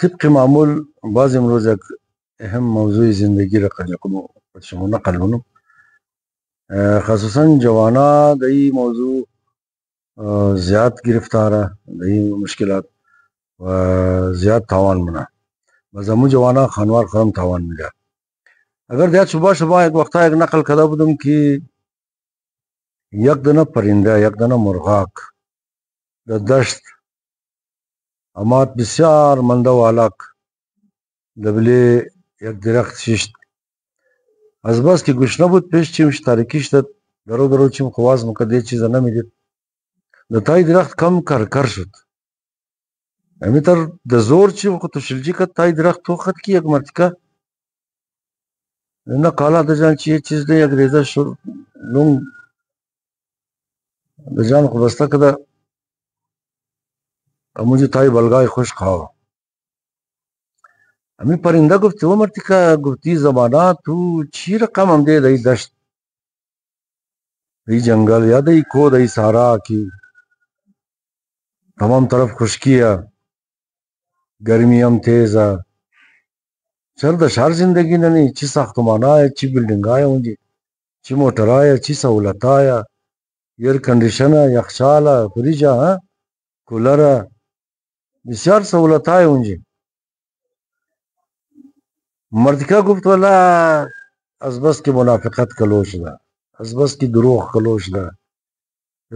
طبق معمول باز امروز یک اهم موضوع زندگی را قلقم شما نقل منو خصوصا جوانا دای موضوع زیاد گرفتاره دای مشکلات و زیاد تاوان منا بزمو جوانا خانوار خرم تاوان میده اگر دیت شبا یک وقتا یک نقل کده بودم که یک دنه پرنده یک دنه مرغاک در دشت امات بسیار منده و علاق دبلی یک درخت ششت از بس که گوش نبود پیش چیمش تاریکی شد درو چیم خواست مکد یه چیز نمیدید د تای درخت کم کر شد امیتر د زور چیم خو تو شلجی کد تای درخت تو خد کی یک مرتکه نه کالا د جان چی چیز دی یک ریزه شو لون د جان خو بسته کده مجھے تای بلگای خوش خواہ امی پرنده گفت و مرتکه گفتی زمانہ تو چی رقم هم دی دی دشت دی جنگل یا دی کو دی سارا کی تمام طرف خشکی ہے گرمی هم تیز ہے سر د شهر زندگی نه چی ساختمانه چی بلډینګای اونجی چی موټرای چی سہولتای ایر کنډیشن یخچال فریج کولر بسیار سہولتای اونجی مردکا گفت والا از بس کی منافقت کلوش ده از بس کی دروغ کلوش ده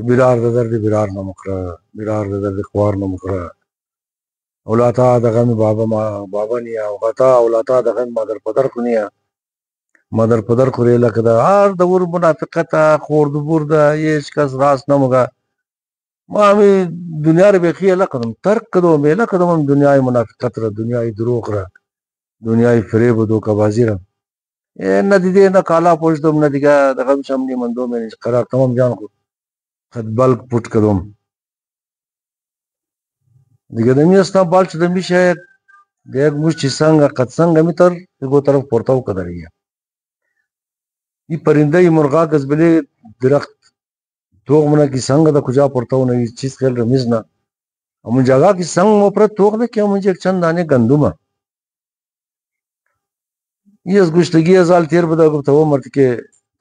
بیرار د درد بیرار نمکره بیرار د درد خوار نمکره اولاتا دغه بابا نیا او غتا اولاتا دغه مادر پدر کو نیا مادر پدر کو ریلا کدا هر د ور منافقت خور د بور د هیڅ کس راس نمګه ما می دنیا ر به خیال کدم ترک کدو میلا کدم دنیای منافقت را دنیای دروغ را دنیای فریب دو کبازی را نه دیده نه کالا پوشتم نه دیگه دغه شمنی مندو مې قرار تمام جان کو خد بلک پټ کدم دیگه دمی اسنا بالچ دمی شاید دیگ مش څنګه قد څنګه میتر یو طرف پورتاو کدریا ای پرنده ای مرغا گزبلی درخت توغ منا کی څنګه د کجا پورتاو نه چیز خل رمیز نه امون جگہ کی څنګه پر توغ نه کې مونږ یک چند دانه گندومه یس گشتگی ازال تیر بدا گفت و مرتکه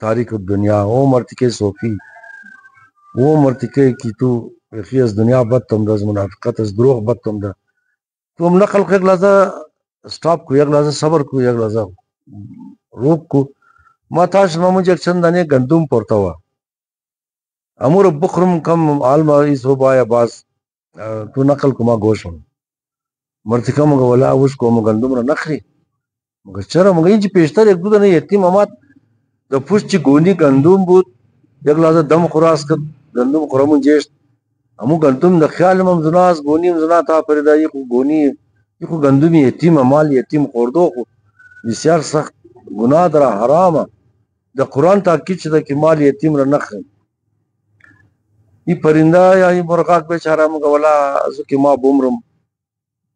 تاریخ الدنیا او مرتکه صوفی او مرتکه کی تو خیز دنیا بد تم د منافقت از دروغ بد تم د تو هم نقل یک لحظه سٹاپ کو یک لحظه صبر کو یک لحظه روک کو ما تاش ما مونږ یک چند دانه گندوم پورتاوه امور بخرم کم عالم ایس ہو بایا باز تو نقل کو ما گوشم مرتکه مګ ولا اوس کو مګ گندوم را نخري مګ چر مګ انج پیشتر یک دو نه یتیم امات د پوش چی گونی گندوم بود یک لحظه دم خراس کد گندوم خرمون جیش امو گندوم د خیال مم زناس گونی زنا تا پیدا یو گونی یو گندوم یتیم مال یتیم خوردو خو بسیار سخت گناه در حرام د قرآن تاکید شده که مال یتیم را نخري ای پرنده یا ای مرغاک بیچاره مگه ولا ازو که ما بومرم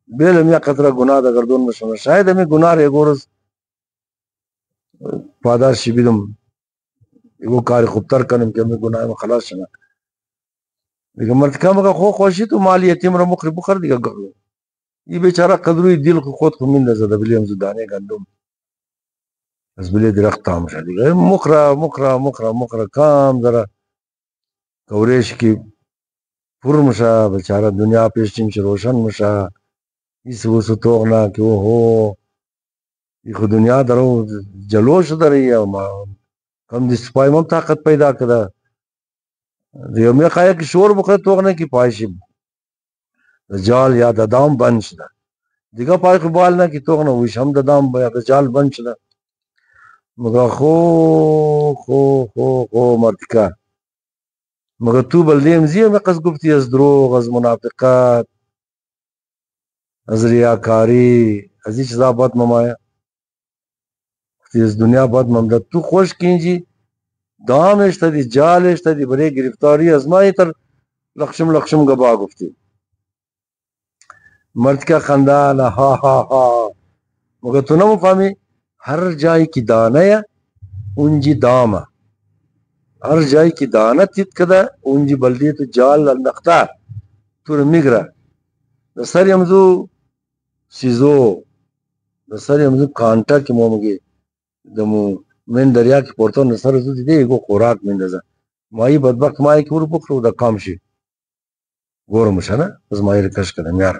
بیلم یا قطره گناه دا گردون مشم شاید امی گناه ری گورز پاداش شی بیدم ایگو کاری خوبتر کنم که امی گناه ما خلاص شنا دیگه مرتکه مگه خو خوشی تو مال یتیم را مخری بخر دیگه ای بیچاره قدروی دل خود خو من نزده بلیم زدانه گندم از بلی درخت تام شد دیگه مخرا کام داره کوریش کی پر مشا بیچاره دنیا پیشتیم چه روشن مشا ایس وسو توغنا که اوهو ای خود دنیا درو جلوش داری ما کم دی سپای مم طاقت پیدا کده دیو می خواهی که شور بخواه توغنا کی پایشی جال یا ددام بند شده دیگه پای خبال نه کی توغنا ویش هم ددام یا جال بند شده مگه خو مرتکه مگر تو بلدیم زیه مقصد گفتی از دروغ از منافقت از ریاکاری از این چیزا بد ممایا از دنیا بد ممدد تو خوش کینجی دامش تدی جالش تدی برای گرفتاری از مایی تر لخشم گبا گفتی مرد کا خندان ها مگر تو نمو فهمی هر جای کی دانه یا اونجی دامه هر جای کی دانه تیت کده اونجی بلدی تو جال اندخته tur migra da sar yamzu sizo da sar yamzu kanta ki momge da mu men darya ki porto na sar zu de go khorak men da mai badbakt mai ki ur bukru da kamshi gormushana az mai kash kadam yar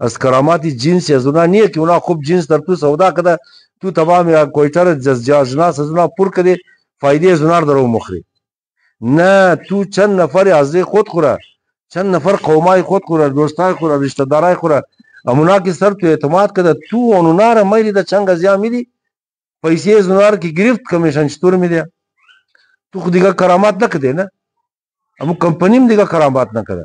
از کراماتی جنس ازونا نیه که اونا خوب جنس در تو سودا کده تو تمام یا کویتر جناس ازونا پر کده فایده ازونار درو مخری نه تو چند نفر ازده خود خوره چند نفر قومای خود خوره دوستای خوره رشته دارای خوره امونا کی سر تو اعتماد کده تو اونونا را میری د چنگ ازیا میدی پیسې ازونار کی گرفت کمیشن چطور میدی تو خود دیگه کرامات نکده نه امو کمپنیم دیگه کرامات نکده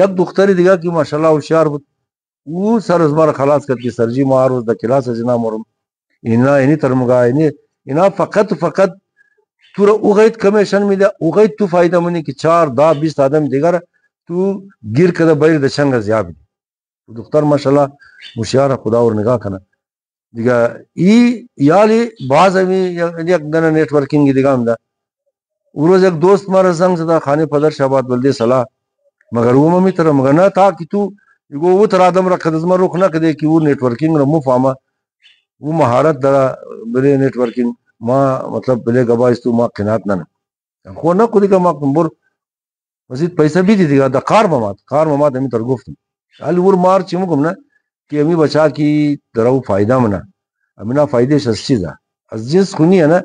یک دختری دیگه که ماشاءالله هوشیار بود، او سر از ما خلاص کرد که سرجی ما هر روز در کلاس از اینا مرم اینا اینی ترمگا اینا فقط تو را اوغیت کمیشن میده، اوغیت تو فایده منی که 4 10 20 آدم دیگر تو گیر کده بایر د چنگ زیاب دی. دختر ماشاءالله هوشیار، خدا ور نگاه کنه دیگه. ای یالی باز می یک دنه نیتورکینگ دیگه هم ده. او روز یک دوست مرا زنگ زد خانه پدر شاباد بلدی صلاح، مگر او می تر مگر نه تا کی تو یگو و تر آدم را خدمت روخ نه کده کی و نیتورکینگ رو مو فهمه و مهارت در بله نیتورکینگ ما مطلب بله گواهی تو ما قناعت نه خو نه کدی که ما بر مزید پیسه بیدی دیگه دا کار ممات امی تر گفتم حالی ور مار چی مگم نه که امی بچا کی درو فایده منه امینا فایدهش از چیزه از جنس خونیه نه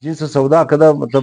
جنس سودا کده مطلب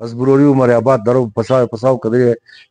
از بروری و مریابات درو پساو کدی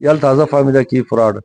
یال تازه فهمیده کی فراد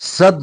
100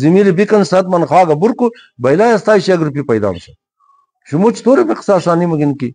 زميلي بيكن سات من خاغه بركو بيلا يستاي شي اگر پی پیدا مشه شمو چطور به قصاصانی مگن کی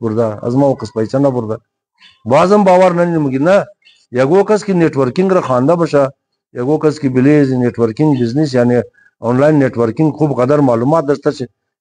بردا از ما وقت پیسه نه بردا بازم باور نه مگن نه یگو کس کی نیټورکینګ را خاندا بشه یگو کس کی بلیز نیټورکینګ بزنس یعنی آنلاین نیټورکینګ خوب قدر معلومات دسته شه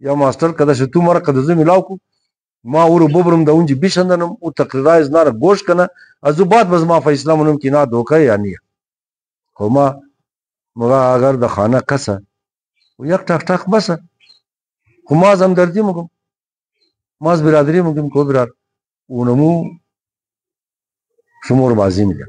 یا ماستر کده شه تو مر کده ملاو کو ما اور ببرم د اونجی بشندنم او تقریرایز نه گوش کنه از بعد بز ما فیصله منم کی نه دوکه یعنی هما مگا اگر د خانه کسه و یک ټک ټک بس هما زم دردی مگم ماز برادری مگم کو برار اونمو شمور بازی میگه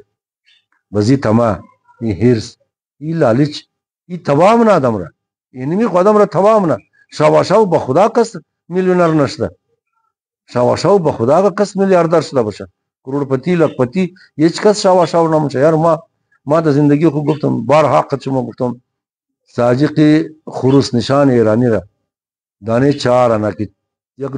بزی تما این هرس این لالچ این تمام نه آدم را اینمی خودم را تمام نه شاواشاو به خدا کس میلیونر نشده شاواشاو به خدا کس میلیاردر شده باشه کروڑپتی لکپتی هیچ کس شاواشاو نمیشه یار ما د زندگی خو گفتم بارها قچمو گفتم ساجقی خروس نشان ایرانی را دانه 4 انا کی 1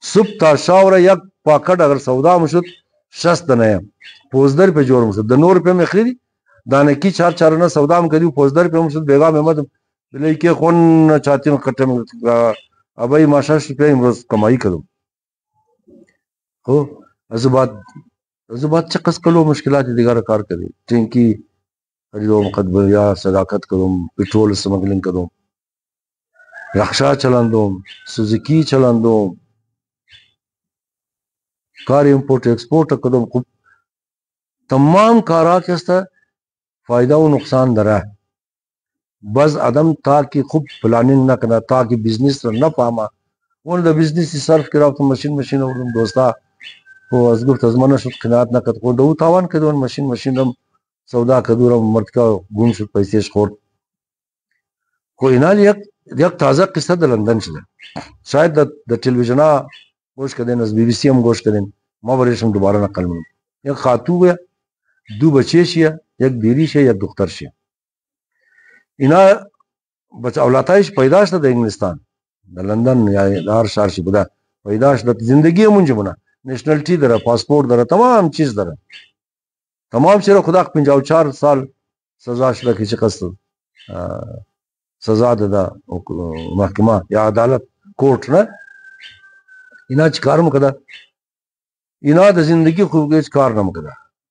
صبح تا شاور یک پاکټ اگر سودا مشد 60 دانه پوزدر په جوړ مشد د نور په مخری دانه کی 4 نه سودا م کړي پوزدر په مشد بیگا محمد بلې کې خون چاتی کټم ابای ماشا شپه امروز کمائی کړم هو ازبات چقص کلو مشکلات دیگر کار کری ټینکی خریدوم قدبر یا صداقت کردم پټرول سمگلینگ کردم رخشا چلاندوم سوزوکی چلاندوم کار امپورٹ ایکسپورٹ کردم خوب تمام کارا کے است فائدہ و نقصان درا بس آدم تاکہ خوب پلاننگ نہ کرنا تاکہ بزنس نہ پاما ون د بزنس صرف کراو تو ماشین اورم دوستا و از گفت از منو شد قناعت نکرد خود او تاوان کدون ماشین رم سودا کدورم مرتکا گم شد پیسیش خورد خو اینال یک تازه قصه در لندن شده شاید در تلویزیون ها گوش کردین از بی بی سی هم گوش کردین ما برایشم دوباره نقل منم یک خاتون ہے 2 بچه شیه یک بیری شیه یک دختر شیه اینا بچه اولادایش پیدا شده در انگلستان در لندن یا هر شهر شی بوده پیدا شده زندگی منجه بنا نیشنلٹی داره پاسپورت داره تمام چیز داره تمام چیز خدا 54 سال سزا شده که چه قصد سزا ده محکمه یا عدالت کورٹ نه اینا چی کار مکده اینا ده زندگی خوب هیچ کار نمکده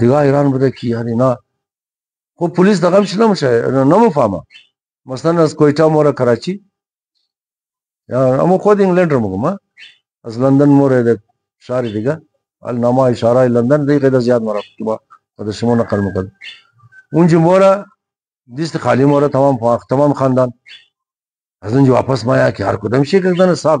دیگه ایران بده کی یعنی نه خو پولیس دغم شلم شه نه مفهمه مثلا از کویتا مور کراچی یا امو خود انگلند رمگم از لندن مور د شاری دیگه ال نامه اشاره لندن دیگه د زیاد مرف کی با د شمو نقل مکد اونجا مورا دیست خالی مورا تمام خاندان از اونجا واپس ما یا که هر کدام شي یک دنه صاحب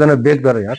دنه بیگ داره یار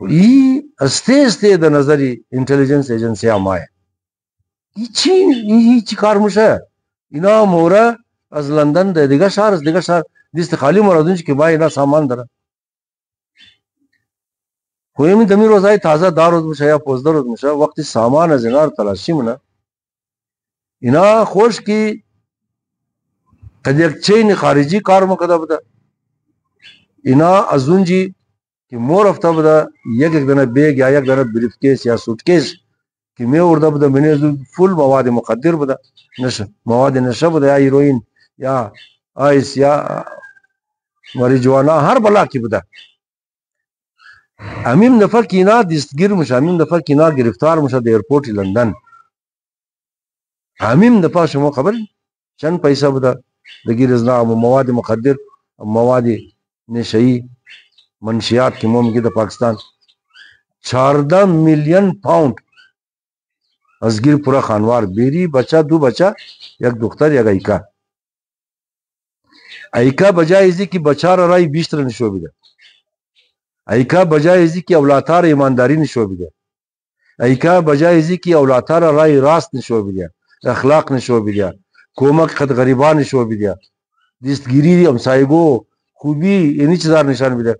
ای استه د نظری انټيليجنس ایجنسی امای هیچ کار مشه اینا مورا از لندن د دیگه شهر از دیگه شهر دیست خالی مرادونج که با اینا سامان داره خویمی دمی روزای تازه دار روز میشه یا 15 روز میشه وقتی سامان از اینا تلاشی منه اینا خوش کی قد یک چین خارجی کار مکده بده اینا از اونجی که مور افته بده یک دنه بیگ یا یک دنه بریف کیس یا سوتکیس که می ورده بده منی فول مواد مخدر بده نشه مواد نشه بده یا هیروین یا آیس یا ماریجوانا هر بلا کی بده امیم نفر کی اینا دستگیر میشه امیم نفر کی اینا گرفتار میشه د ایرپورت لندن امیم نفر شما خبر چند پیسه بده دگیر از نام مواد مخدر مواد نشئی منشیات کی موم کی د پاکستان 14 میلیون پاوند از گیر پورا خانوار بیری بچه دو بچه یک دختر یک ایکا بجای ازی کی بچه را رای بیشتر نشو بیده ایکا بجای ازی کی اولادار ایمانداری نشو بیده ایکا بجای ازی کی اولادار رای راست نشو بیده اخلاق نشو بیده کومک خد غریبان نشو بیده دستگیری همسایگو خوبی اینی چیزار نشان بیده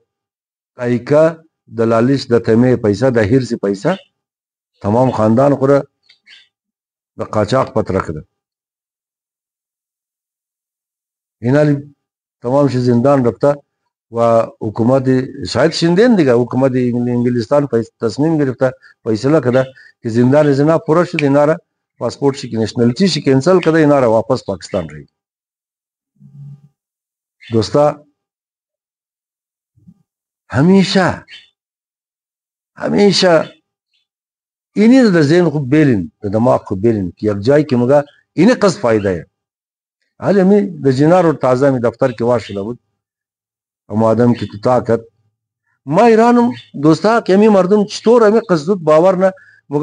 ایکا دلالیش د تمه پیسہ د هیر سی پیسہ تمام خاندان خوره د قاچاق پتر کړه اینالی تمام شي زندان رفته و حکومت شاید شندین دیگه حکومت انگلستان تصمیم گرفته فیصله کړه که زندان زنا پوره شد اینا را پاسپورت شي نېشنلټي شي کینسل کړه اینا را واپس پاکستان رہی دوستا همیشه اینی د ذهن خو بیلین د دماغ خو بیلین که یک جای کې موږ اینی قصد فایده ہے حال می د جنار اور تازه می دفتر کې واشه بود اما آدم کی تو طاقت ما ایرانم دوستا کمی مردم چطور همی قصدت باور نه موږ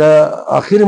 د اخر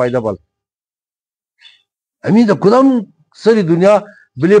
فایده بل امی د کدام سری دنیا بلی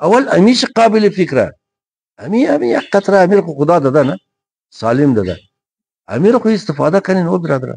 اول امیش قابل فکره امی یک قطره امیر کو خدا داده نه سالم داده امیر کو استفاده کنین او برادر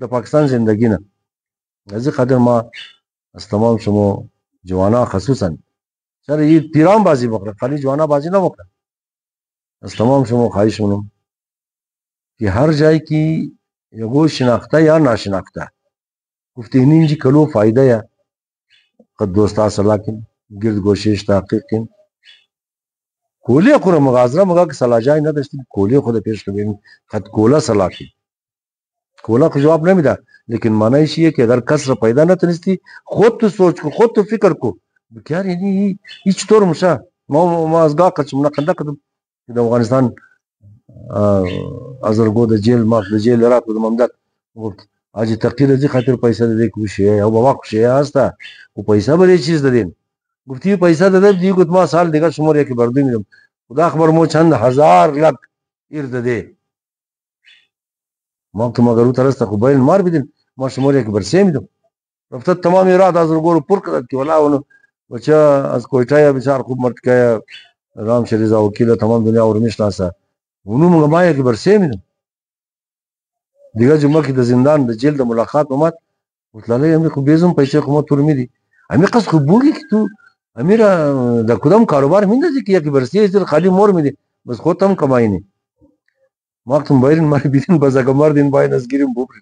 د پاکستان زندگی نه از خاطر ما از تمام شما جوانا خصوصا سر یہ پیرام بازی بکره خالی جوانا بازی نہ بکره از تمام شما خواهش منم که هر جای کی یگو شناخته یا ناشناخته گفتینی انجی کلو فایده یا قد دوستا صلاح کن گرد گوشش تحقیق کن کولی خور مغازره مگا که صلاح جای نداشتی کولی خود پیش کنیم خد کولا صلاح کن کولا کو جواب نمیده لیکن معنی یہ ہے کہ اگر کسر پیدا نہ تنستی خود تو سوچ کو خود تو فکر کو بکار یعنی هیچ طور مشا ما از گاه قچم نکنده کدم د افغانستان ازرګو د جیل ماف د جیل را په ممدد اجي تقدیر دي خاطر پیسې دې کو شي او بابا کو شي استا او پیسې بری چیز دین گفتی پیسې دې دی کو ما سال دیګه شمور کې بردی میدم خدا خبر مو چند هزار لک ارد دې ما ته مگر ترسته خو بیل مار بدین ما شمور کې برسې میدم رفته تمام اراده ازرګو پر کړه کې ولا ونه بچا از کوټه یا بچار خوب مرد کیا رام شریزا وکیل تمام دنیا اور میشناسه ونو موږ ما یې کې برسې میدم دیگه جمعه کې د زندان د جیل د ملاقات اومد وتلاله امي خو بیزم پیسې خو ما تور میدي امي قص خو بوګي که تو اميره د کدام کاروبار مینده چې کې برسې چې خالی مور میدي بس خو تم کمای نه ما تم باید ما بیدین بازگمار دین بای نسگیریم بوبر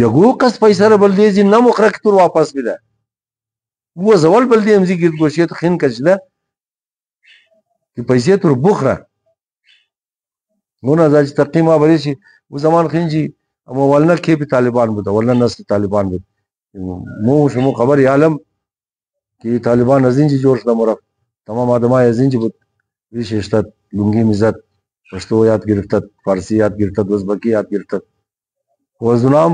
یگو قص پیسې را بل دی نه مخرک تور واپس بده و زول بل دی امزي ګرد ګوشیت خین کچله چې پیسې تور بوخره مونه ځای تقیمه بری شي و زمان خینجی اما ولنه کې په طالبان بده ولنه نسل طالبان بده مو شمو خبر عالم کې طالبان ازینجی جوړ شته مور تمام ادمای ازینجی بود ویششتت لونگی میزد پشتو یاد گرفتت فارسی یاد گرفتت ازبکی یاد گرفتت وزنام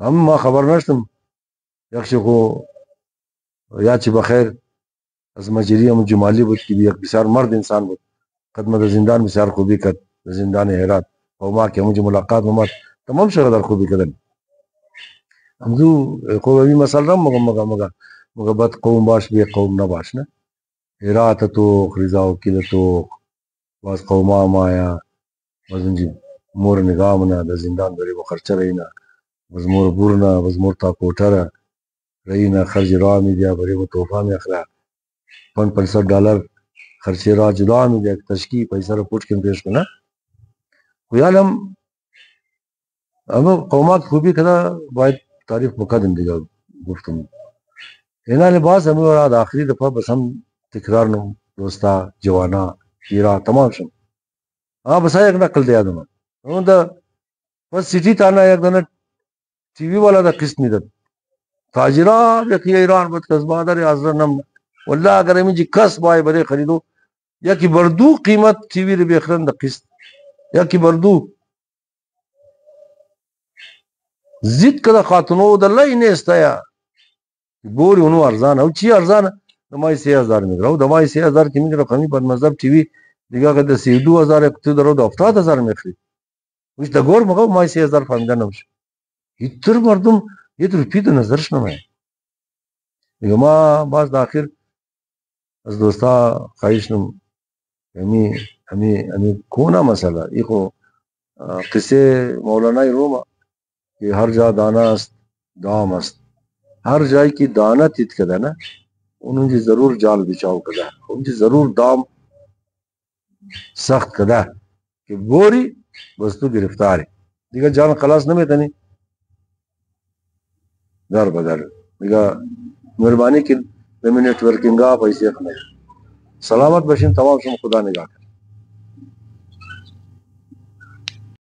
هم ما خبر نشتم یکشی خو یاد چی بخیر از مجری هم جمالی بود که یک بسیار مرد انسان بود خدمت زندان بسیار خوبی کرد زندان هرات و ما که همونجا ملاقات اومد تمام شغل خوبی کردن همزو قومی مسئله مگا بد قوم باش بی قوم نباش نه هرات تو خریزا وکیل تو باز قوما مایا وزنجی مور نگامنا د زندان بری بخرچه رਹੀنا باز مور بورنا باز مور تا کوټره رਹੀنا خرج رامی دیا بری و توفا می اخلا $50 خرچه را جدا می دیا تشکی پیسه رو پوچ کن پیش کنه خیالم اما قومات خوبی کده باید تعریف مقدم دیگه گفتم اینا لباس همی وراد آخری دفعه بس هم تکرار نم دوستا جوانا پیرا تمام شم بس یک نقل دیا دم اون دا بس سیٹی تانا یک دنه ٹی وی والا دا قسط میداد تاجران یکی ایران بود کسبا در ازر نم والله اگر همی جی کس بای بره خریدو یکی بردو قیمت ٹی وی رو بیخرن دا قسط یکی بردو زید کده خاتونو دا لای نیستا یا بوری اونو ارزان او چی ارزان دمای 3000 میگرو دمای 3000 کی میگرو خمی بد مذهب ٹی وی دیگه که 32000 تو درو 70000 میخری وش دا گور مگو مای 3000 فهمیدن نمیشه ایتر مردم یه روپی تو نظرش نمایه دیگه ما باز دا آخر از دوستا خواهش نم همی کونا مسئله ایخو قصه مولانای روما که هر جا دانه است دام است هر جایی کی دانه تیت کده نه اونجا ضرور جال بچاو کده اونجا ضرور دام سخت کده که بوری بس تو گرفتاری دیگه جان خلاص نمیتنی در بدر دیگه مهربانی کن به نیټ ورکینګا پیسې خنه سلامت بشین تمام شم خدا نگاه